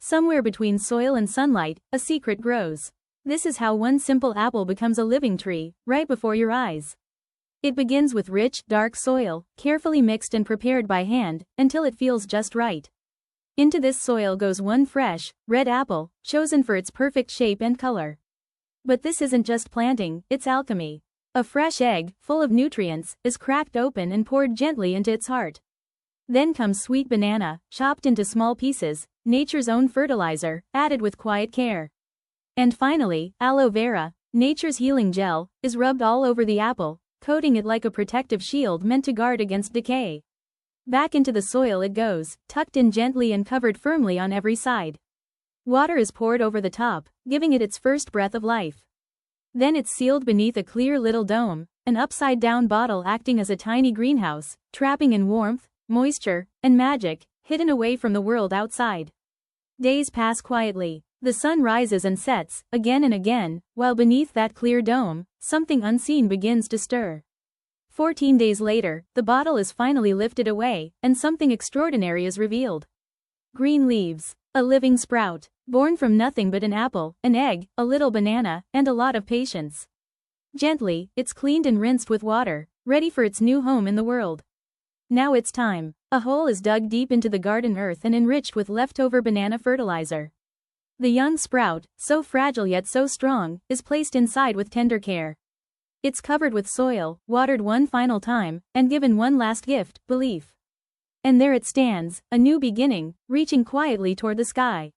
Somewhere between soil and sunlight, a secret grows. This is how one simple apple becomes a living tree, right before your eyes. It begins with rich, dark soil, carefully mixed and prepared by hand, until it feels just right. Into this soil goes one fresh, red apple, chosen for its perfect shape and color. But this isn't just planting, it's alchemy. A fresh egg, full of nutrients, is cracked open and poured gently into its heart. Then comes sweet banana, chopped into small pieces, nature's own fertilizer, added with quiet care. And finally, aloe vera, nature's healing gel, is rubbed all over the apple, coating it like a protective shield meant to guard against decay. Back into the soil it goes, tucked in gently and covered firmly on every side. Water is poured over the top, giving it its first breath of life. Then it's sealed beneath a clear little dome, an upside-down bottle acting as a tiny greenhouse, trapping in warmth, moisture, and magic, hidden away from the world outside. Days pass quietly. The sun rises and sets, again and again, while beneath that clear dome, something unseen begins to stir. 14 days later, the bottle is finally lifted away, and something extraordinary is revealed. Green leaves. A living sprout. Born from nothing but an apple, an egg, a little banana, and a lot of patience. Gently, it's cleaned and rinsed with water, ready for its new home in the world. Now it's time. A hole is dug deep into the garden earth and enriched with leftover banana fertilizer. The young sprout, so fragile yet so strong, is placed inside with tender care. It's covered with soil, watered one final time, and given one last gift, belief. And there it stands, a new beginning, reaching quietly toward the sky.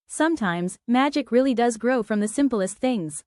Sometimes, magic really does grow from the simplest things.